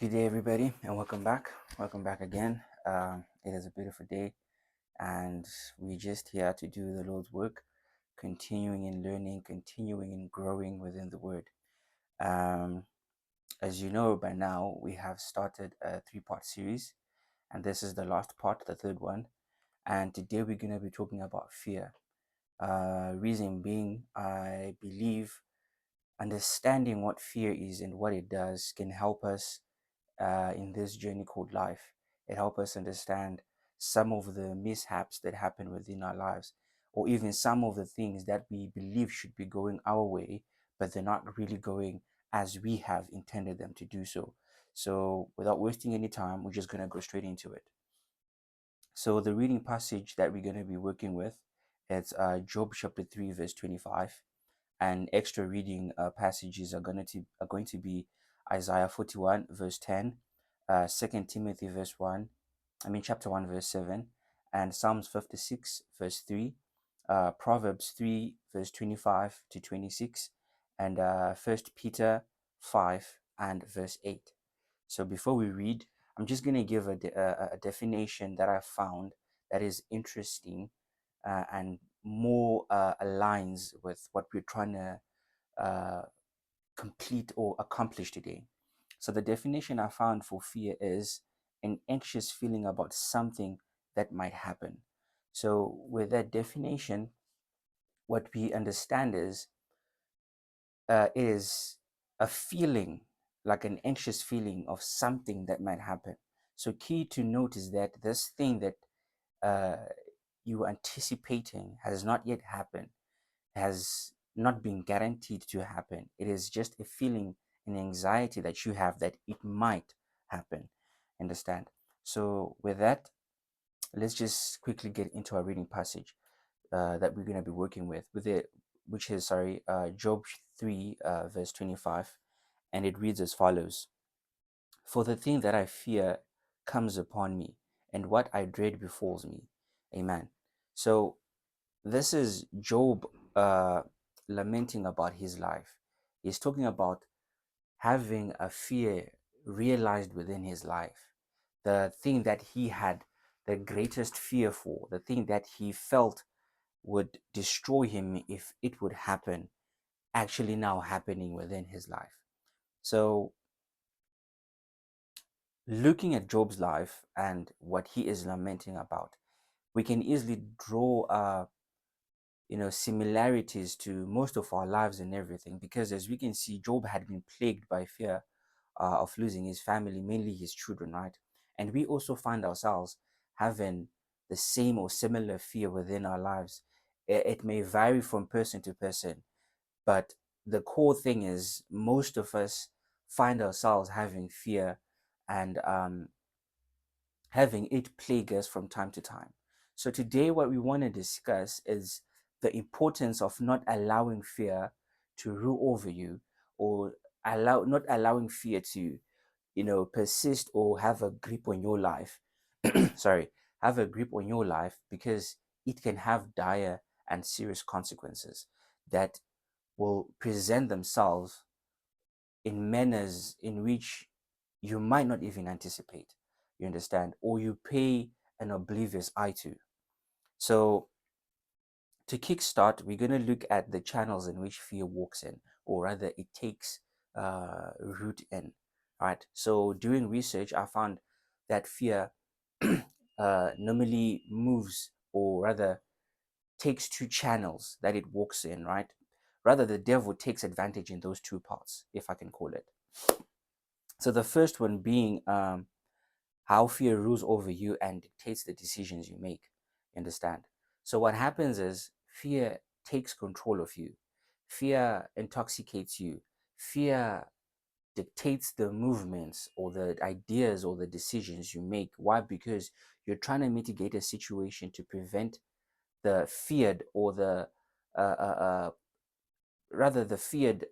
Good day, everybody, and welcome back. Welcome back again. It is a beautiful day, and we're just here to do the Lord's work, continuing in learning, continuing in growing within the Word. Um, as you know by now, we have started a three-part series, and this is the last part, the third one. And today we're going to be talking about fear. Reason being, I believe understanding what fear is and what it does can help us in this journey called life. It helps us understand some of the mishaps that happen within our lives, or even some of the things that we believe should be going our way, but they're not really going as we have intended them to do so. So, without wasting any time, we're just going to go straight into it. So, the reading passage that we're going to be working with is Job chapter 3, verse 25, and extra reading passages are going to be Isaiah 41 verse 10, 2 Timothy verse 1, chapter 1 verse 7, and Psalms 56 verse 3, Proverbs 3 verse 25 to 26, and 1 Peter 5 and verse 8. So before we read, I'm just going to give a definition that I found that is interesting and more aligns with what we're trying to uh, complete or accomplish today. So, the definition I found for fear is an anxious feeling about something that might happen. So, with that definition, what we understand is a feeling, like an anxious feeling of something that might happen. So, key to note is that this thing that uh, you are anticipating has not yet happened, has not been guaranteed to happen. It is just a feeling, an anxiety that you have that it might happen. Understand? So, with that, let's just quickly get into our reading passage that we're going to be working with it, which is Job 3, verse 25, and it reads as follows: For the thing that I fear comes upon me, and what I dread befalls me. Amen. So this is Job lamenting about his life. He's talking about having a fear realized within his life. The thing that he had the greatest fear for, the thing that he felt would destroy him if it would happen, actually now happening within his life. So, looking at Job's life and what he is lamenting about, we can easily draw similarities to most of our lives and everything, because as we can see, Job had been plagued by fear of losing his family, mainly his children, right? And we also find ourselves having the same or similar fear within our lives. It may vary from person to person, but the core thing is most of us find ourselves having fear and having it plague us from time to time. So today what we want to discuss is the importance of not allowing fear to rule over you, or not allowing fear to persist or have a grip on your life. Sorry, have a grip on your life, because it can have dire and serious consequences that will present themselves in manners in which you might not even anticipate, you understand, or you pay an oblivious eye to. So, to kickstart, we're going to look at the channels in which fear walks in, or rather, it takes root in. Right. So, doing research, I found that fear normally moves, or rather, takes two channels that it walks in. Right. Rather, the devil takes advantage in those two parts, if I can call it. So the first one being how fear rules over you and dictates the decisions you make. You understand? So what happens is fear takes control of you. Fear intoxicates you. Fear dictates the movements or the ideas or the decisions you make. Why? Because you're trying to mitigate a situation to prevent the feared or the uh, uh, uh, rather the feared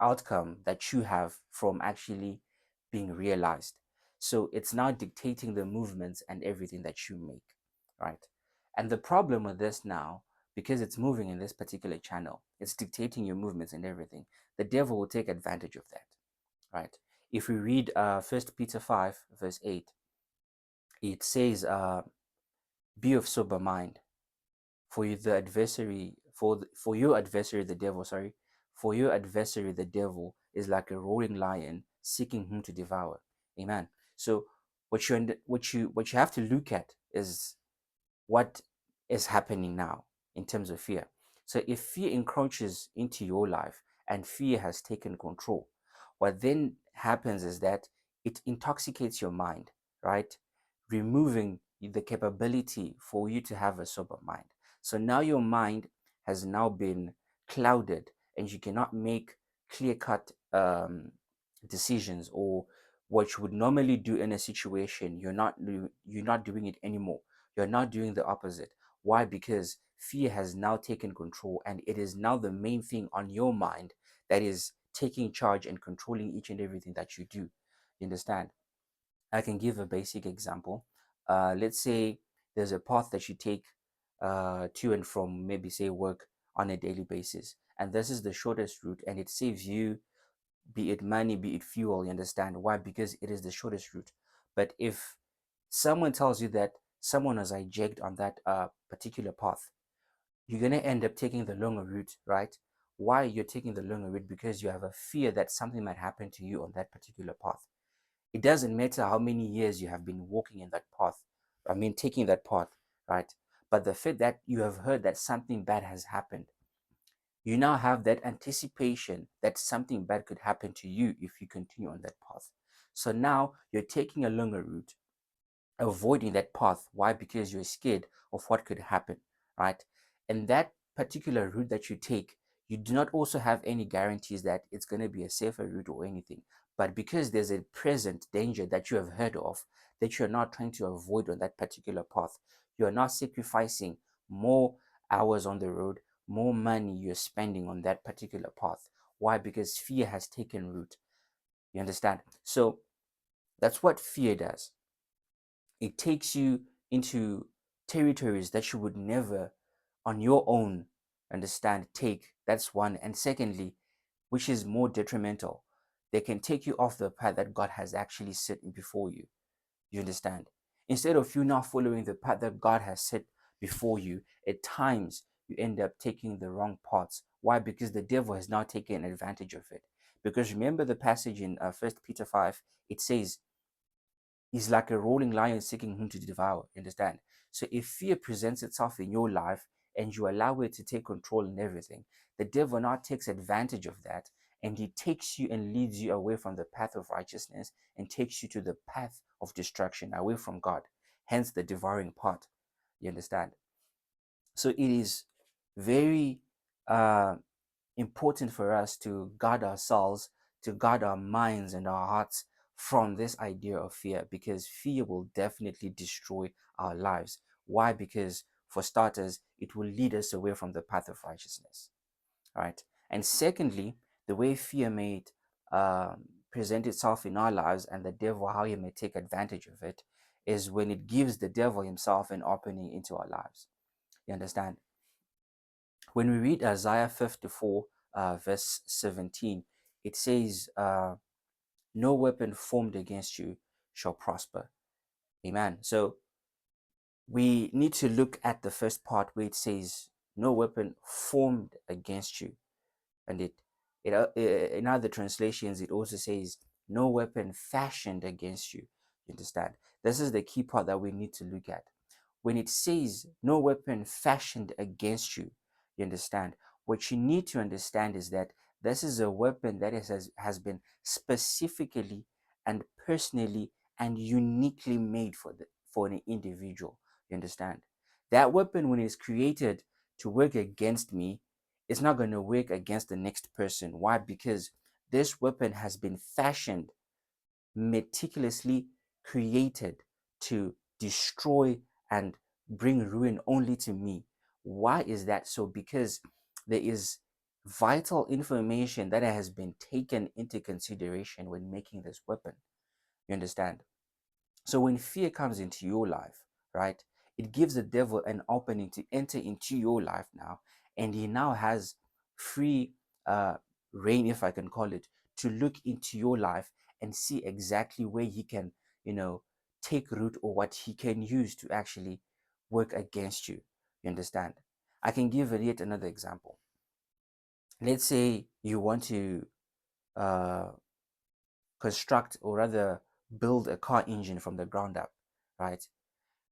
outcome that you have from actually being realized. So it's now dictating the movements and everything that you make, right? And the problem with this now, because it's moving in this particular channel, it's dictating your movements and everything, the devil will take advantage of that, right? If we read 1 Peter 5 verse 8, it says, be of sober mind, for you the adversary for your adversary the devil, sorry, for your adversary the devil is like a roaring lion seeking whom to devour. Amen. So what you have to look at is what is happening now in terms of fear. So if fear encroaches into your life and fear has taken control, what then happens is that it intoxicates your mind, right? Removing the capability for you to have a sober mind. So now your mind has now been clouded and you cannot make clear cut decisions, or what you would normally do in a situation, you're not doing it anymore. You're not doing the opposite. Why? Because fear has now taken control and it is now the main thing on your mind that is taking charge and controlling each and everything that you do. You understand? I can give a basic example. Let's say there's a path that you take to and from, maybe say, work on a daily basis. And this is the shortest route and it saves you, be it money, be it fuel. You understand? Why? Because it is the shortest route. But if someone tells you that someone has hijacked on that particular path, you're going to end up taking the longer route, right? Why you're taking the longer route? Because you have a fear that something might happen to you on that particular path. It doesn't matter how many years you have been walking in that path, I mean, taking that path, right? But the fact that you have heard that something bad has happened, you now have that anticipation that something bad could happen to you if you continue on that path. So now you're taking a longer route, avoiding that path. Why? Because you're scared of what could happen, right? And that particular route that you take, you do not also have any guarantees that it's going to be a safer route or anything. But because there's a present danger that you have heard of, that you're not trying to avoid on that particular path, you're not sacrificing more hours on the road, more money you're spending on that particular path. Why? Because fear has taken root. You understand? So that's what fear does. It takes you into territories that you would never on your own understand take. That's one. And secondly, which is more detrimental, they can take you off the path that God has actually set before you. You understand? Instead of you now following the path that God has set before you, at times you end up taking the wrong paths. Why? Because the devil has now taken advantage of it. Because remember the passage in 1 Peter 5, it says, is like a roaring lion seeking whom to devour. You understand? So if fear presents itself in your life and you allow it to take control in everything, the devil now takes advantage of that and he takes you and leads you away from the path of righteousness and takes you to the path of destruction, away from God. Hence the devouring part. You understand? So it is very uh, important for us to guard ourselves, to guard our minds and our hearts from this idea of fear, because fear will definitely destroy our lives. Why? Because for starters, it will lead us away from the path of righteousness, right? And secondly, the way fear may present itself in our lives and the devil, how he may take advantage of it, is when it gives the devil himself an opening into our lives. You understand? When we read Isaiah 54, verse 17, it says, no weapon formed against you shall prosper. Amen. So we need to look at the first part where it says, no weapon formed against you. And in other translations, it also says, no weapon fashioned against you. You understand? This is the key part that we need to look at. When it says no weapon fashioned against you, you understand? What you need to understand is that this is a weapon that has been specifically and personally and uniquely made for an individual. You understand? That weapon, when it's created to work against me, it's not going to work against the next person. Why? Because this weapon has been fashioned, meticulously created to destroy and bring ruin only to me. Why is that so? Because there is vital information that has been taken into consideration when making this weapon. You understand? So when fear comes into your life, right, it gives the devil an opening to enter into your life now, and he now has free uh, reign, if I can call it, to look into your life and see exactly where he can, you know, take root, or what he can use to actually work against you. You understand? I can give yet another example. Let's say you want to uh, construct, or rather build, a car engine from the ground up, right?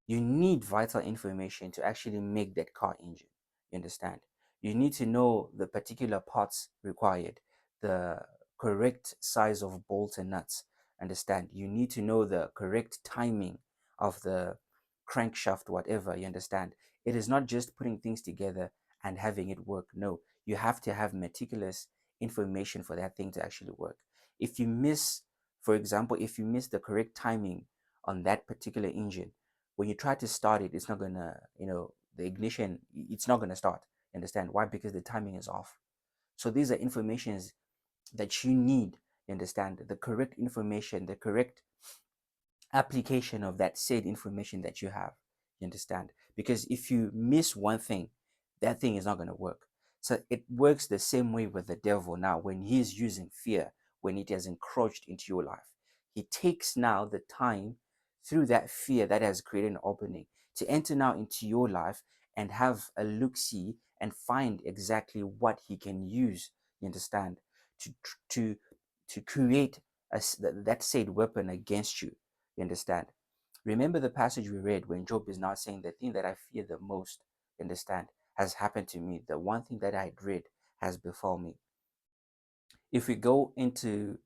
You need vital information to actually make that car engine. You understand? You need to know the particular parts required, the correct size of bolts and nuts. Understand? You need to know the correct timing of the crankshaft, whatever. You understand? It is not just putting things together and having it work. No, you have to have meticulous information for that thing to actually work. If you miss, for example, if you miss the correct timing on that particular engine, when you try to start it, it's not gonna, the ignition, it's not gonna start. Understand why? Because the timing is off. So these are informations that you need. You understand? The correct information, the correct application of that said information that you have. You understand? Because if you miss one thing, that thing is not going to work. So it works the same way with the devil now. When he's using fear, when it has encroached into your life, he takes now the time through that fear that has created an opening to enter now into your life and have a look see and find exactly what he can use. You understand? To to create that said weapon against you. You understand? Remember the passage we read when Job is now saying, the thing that I fear the most, you understand, has happened to me. The one thing that I dread has befall me. If we go into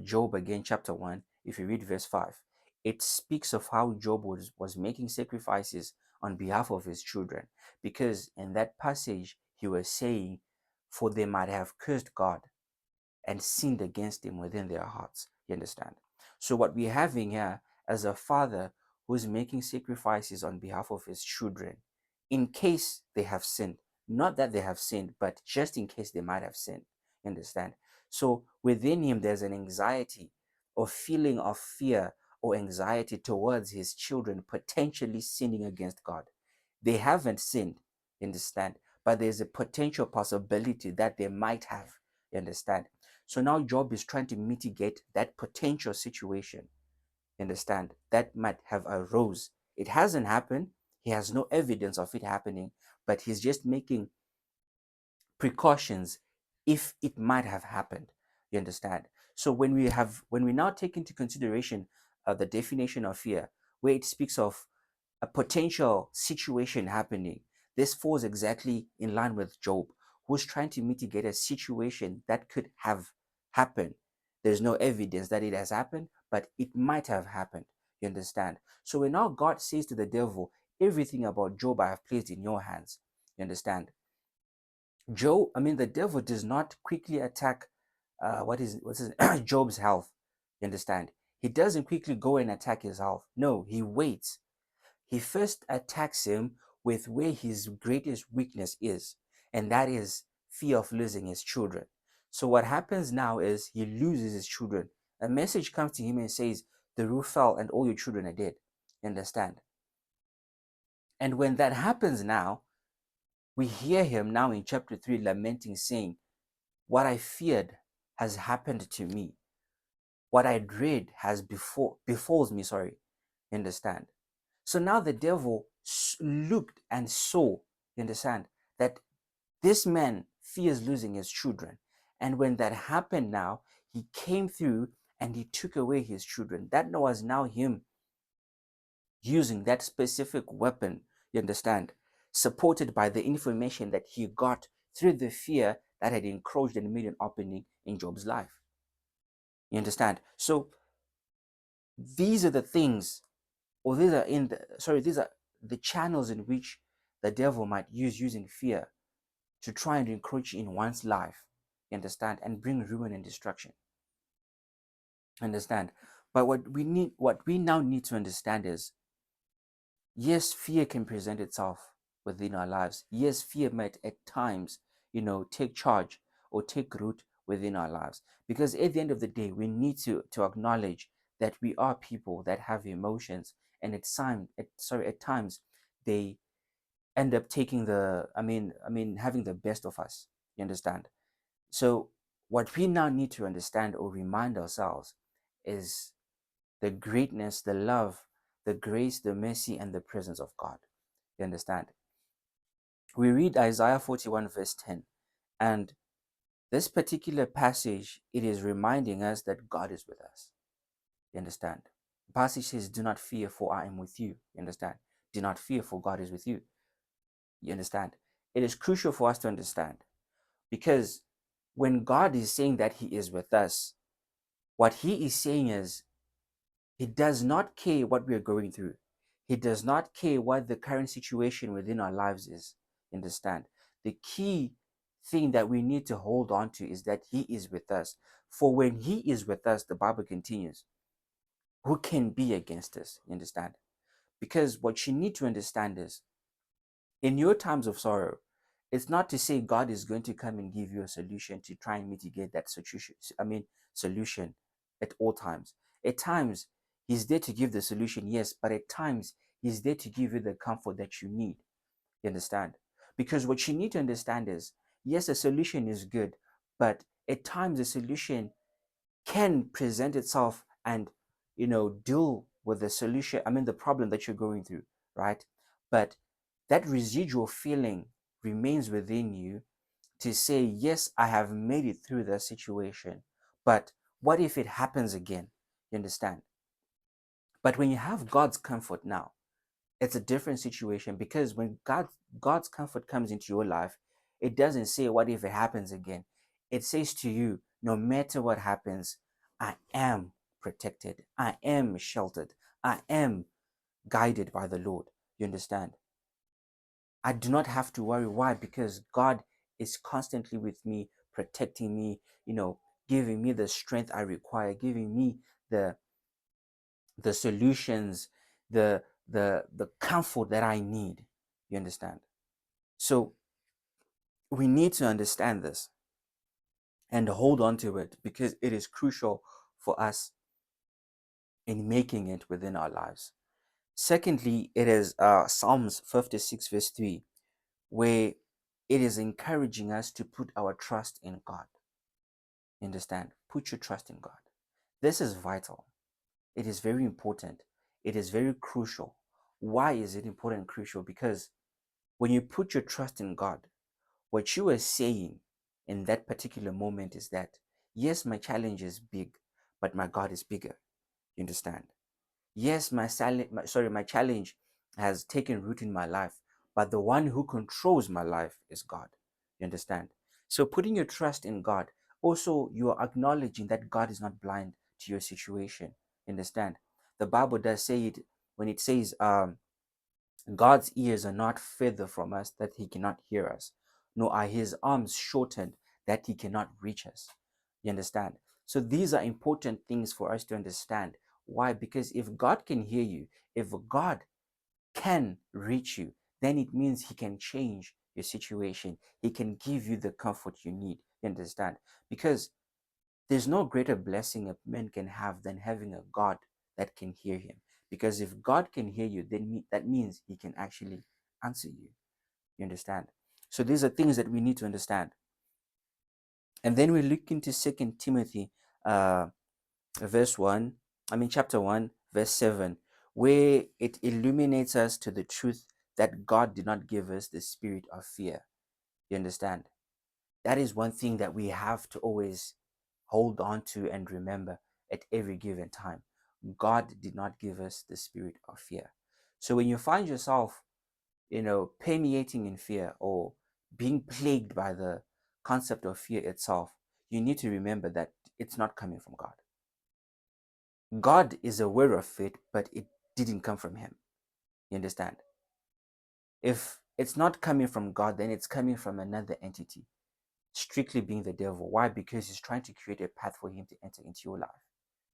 Job again, chapter 1, if you read verse 5, it speaks of how Job was making sacrifices on behalf of his children. Because in that passage, he was saying, for they might have cursed God and sinned against him within their hearts. You understand? So, what we're having here as a father who's making sacrifices on behalf of his children in case they have sinned. Not that they have sinned, but just in case they might have sinned. You understand? So, within him, there's an anxiety or feeling of fear or anxiety towards his children potentially sinning against God. They haven't sinned, you understand? But there's a potential possibility that they might have, you understand? So now Job is trying to mitigate that potential situation, you understand, that might have arose. It hasn't happened. He has no evidence of it happening, but he's just making precautions if it might have happened. You understand? So when we now take into consideration the definition of fear, where it speaks of a potential situation happening, this falls exactly in line with Job, who's trying to mitigate a situation that could have happened. There's no evidence that it has happened, but it might have happened. You understand? So when now God says to the devil, everything about Job I have placed in your hands. You understand? The devil does not quickly attack what's his Job's health. You understand? He doesn't quickly go and attack his health. No, he waits. He first attacks him with where his greatest weakness is, and that is fear of losing his children. So what happens now is he loses his children. A message comes to him and says, the roof fell and all your children are dead. You understand? And when that happens now, we hear him now in chapter 3 lamenting, saying, what I feared has happened to me. What I dread has befalls me, sorry. You understand? So now the devil looked and saw, you understand, that this man fears losing his children. And when that happened now, he came through and he took away his children. That was now him using that specific weapon, you understand, supported by the information that he got through the fear that had encroached and made an opening in Job's life. You understand? So these are the things, or these are the channels in which the devil might use using fear to try and encroach in one's life. You understand? And bring ruin and destruction. Understand? But what we now need to understand is, yes, fear can present itself within our lives. Yes, fear might at times, take charge or take root within our lives. Because at the end of the day, we need to acknowledge that we are people that have emotions, and at times they end up taking having the best of us. You understand? So what we now need to understand or remind ourselves is the greatness, the love, the grace, the mercy, and the presence of God. You understand? We read Isaiah 41, verse 10, and this particular passage, it is reminding us that God is with us. You understand? The passage says, do not fear, for I am with you. You understand? Do not fear, for God is with you. You understand? It is crucial for us to understand, because when God is saying that He is with us, what He is saying is He does not care what we are going through. He does not care what the current situation within our lives is. Understand? The key thing that we need to hold on to is that He is with us. For when He is with us, the Bible continues, who can be against us? You understand? Because what you need to understand is, in your times of sorrow, it's not to say God is going to come and give you a solution to try and mitigate that solution at all times. At times, He's there to give the solution, yes, but at times, He's there to give you the comfort that you need. You understand? Because what you need to understand is, yes, a solution is good, but at times, the solution can present itself and deal with the solution, the problem that you're going through, right? But that residual feeling remains within you to say, yes, I have made it through that situation, but what if it happens again? You understand? But when you have God's comfort now, it's a different situation, because when God's comfort comes into your life, it doesn't say what if it happens again. It says to you, no matter what happens, I am protected, I am sheltered, I am guided by the Lord. You understand? I do not have to worry. Why? Because God is constantly with me, protecting me, giving me the strength I require, giving me the solutions, the comfort that I need. You understand? So we need to understand this and hold on to it, because it is crucial for us in making it within our lives. Secondly, it is Psalms 56 verse 3, where it is encouraging us to put our trust in God. You understand? Put your trust in God. This is vital. It is very important. It is very crucial. Why is it important and crucial? Because when you put your trust in God, what you are saying in that particular moment is that, yes, my challenge is big, but my God is bigger. You understand? Yes, my challenge has taken root in my life, but the one who controls my life is God. You understand? So putting your trust in God, also you are acknowledging that God is not blind to your situation. You understand? The Bible does say it when it says, God's ears are not further from us that He cannot hear us, nor are His arms shortened that He cannot reach us. You understand? So these are important things for us to understand. Why? Because if God can hear you, if God can reach you, then it means He can change your situation. He can give you the comfort you need. You understand? Because there's no greater blessing a man can have than having a God that can hear him. Because if God can hear you, then that means He can actually answer you. You understand? So these are things that we need to understand. And then we look into Second Timothy, uh, verse 1, chapter 1, verse 7, where it illuminates us to the truth that God did not give us the spirit of fear. You understand? That is one thing that we have to always hold on to and remember at every given time. God did not give us the spirit of fear. So when you find yourself, permeating in fear or being plagued by the concept of fear itself, you need to remember that it's not coming from God. God is aware of it, but it didn't come from Him. You understand? If it's not coming from God, then it's coming from another entity, strictly being the devil. Why? Because he's trying to create a path for him to enter into your life.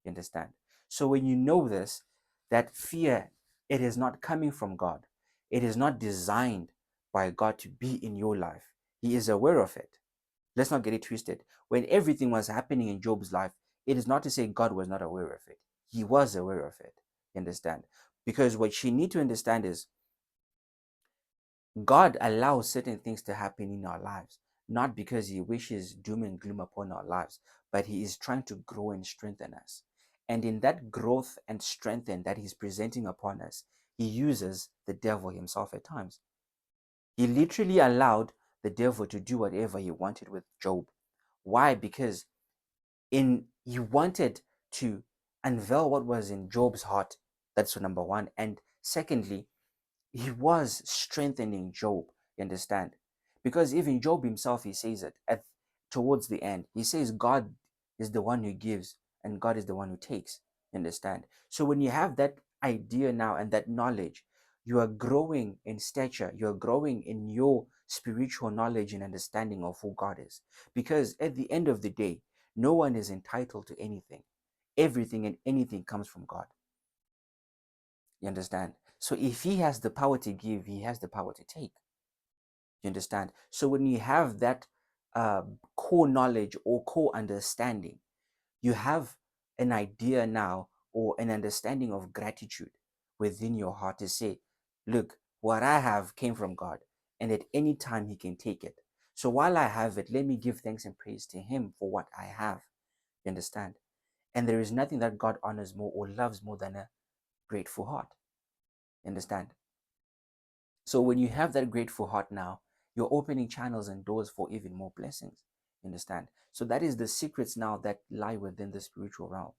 You understand? So when you know this, that fear, it is not coming from God. It is not designed by God to be in your life. He is aware of it. Let's not get it twisted. When everything was happening in Job's life, it is not to say God was not aware of it. He was aware of it. You understand? Because what you need to understand is God allows certain things to happen in our lives, not because He wishes doom and gloom upon our lives, but He is trying to grow and strengthen us. And in that growth and strengthen that he's presenting upon us, he uses the devil himself at times. He literally allowed the devil to do whatever he wanted with Job. Why? Because in he wanted to unveil what was in Job's heart. That's number one. And secondly, he was strengthening Job. You understand? Because even Job himself, he says it towards the end. He says God is the one who gives and God is the one who takes. You understand? So when you have that idea now and that knowledge, you are growing in stature. You are growing in your spiritual knowledge and understanding of who God is. Because at the end of the day, no one is entitled to anything. Everything and anything comes from God. You understand? So if he has the power to give, he has the power to take. You understand? So when you have that uh, core knowledge or core understanding, you have an idea now or an understanding of gratitude within your heart to say, look, what I have came from God, and at any time he can take it. So while I have it, let me give thanks and praise to him for what I have. You understand? And there is nothing that God honors more or loves more than a grateful heart. You understand? So when you have that grateful heart now, you're opening channels and doors for even more blessings. You understand? So that is the secrets now that lie within the spiritual realm.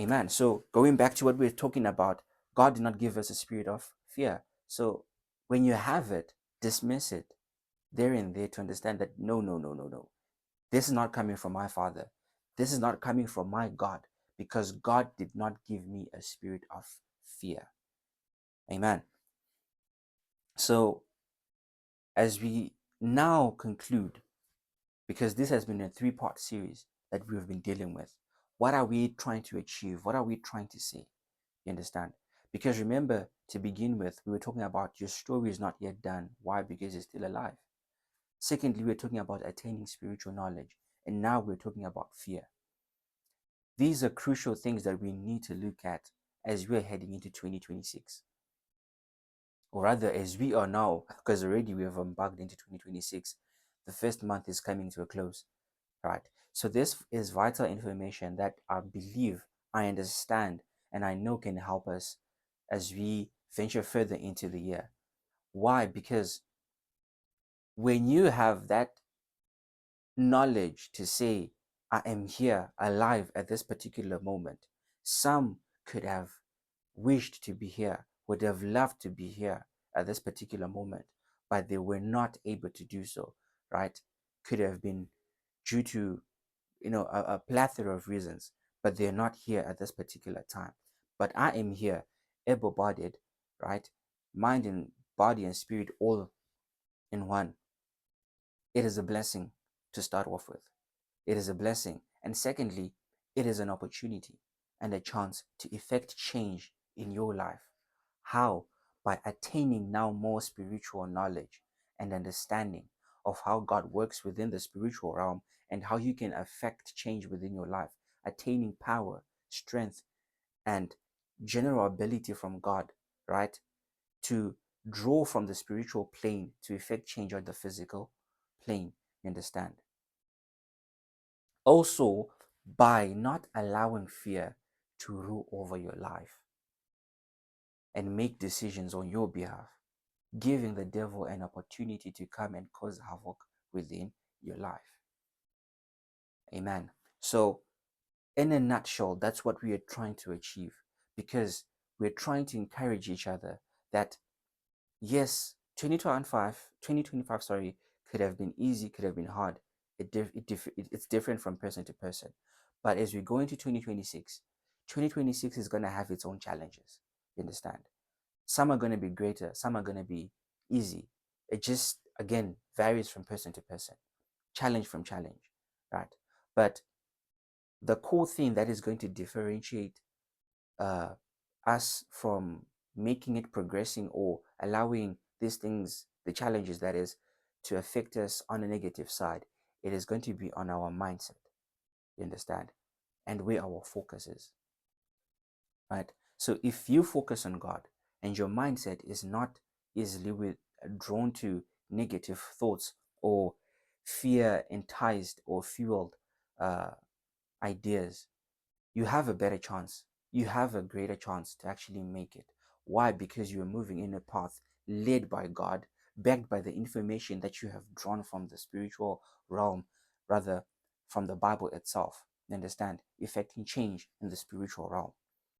Amen. So going back to what we're talking about, God did not give us a spirit of fear. So when you have it, dismiss it there and there to understand that no, no, no, no, no. This is not coming from my Father. This is not coming from my God, because God did not give me a spirit of fear. Amen. So as we now conclude, because this has been a three-part series that we have been dealing with, what are we trying to achieve? What are we trying to say? You understand? Because remember, to begin with, we were talking about your story is not yet done. Why? Because it's still alive. Secondly, we're talking about attaining spiritual knowledge. And now we're talking about fear. These are crucial things that we need to look at as we're heading into 2026. Or rather, as we are now, because already we have embarked into 2026. The first month is coming to a close, right? So this is vital information that I believe, I understand, and I know can help us as we venture further into the year. Why? Because when you have that knowledge to say, I am here alive at this particular moment, some could have wished to be here, would have loved to be here at this particular moment, but they were not able to do so, right? Could have been due to a plethora of reasons, but they're not here at this particular time. But I am here, able-bodied, right? Mind and body and spirit all in one. It is a blessing to start off with. It is a blessing. And secondly, it is an opportunity and a chance to effect change in your life. How? By attaining now more spiritual knowledge and understanding of how God works within the spiritual realm and how you can affect change within your life, attaining power, strength, and general ability from God, right? To draw from the spiritual plane to effect change on the physical plane. You understand? Also, by not allowing fear to rule over your life and make decisions on your behalf, giving the devil an opportunity to come and cause havoc within your life. Amen. So, in a nutshell, that's what we are trying to achieve, because we're trying to encourage each other that yes, 2025, sorry, could have been easy, could have been hard. It's different from person to person. But as we go into 2026, 2026 is going to have its own challenges. You understand? Some are going to be greater, some are going to be easy. It just, again, varies from person to person, challenge from challenge, right? But the core thing that is going to differentiate uh, us from making it progressing or allowing these things, the challenges that is, to affect us on a negative side, it is going to be on our mindset. You understand? And where our focus is, right? So if you focus on God and your mindset is not easily drawn to negative thoughts or fear enticed or fueled uh, ideas, you have a better chance. You have a greater chance to actually make it. Why? Because you are moving in a path led by God, backed by the information that you have drawn from the spiritual realm, rather from the Bible itself. You understand? Effecting change in the spiritual realm.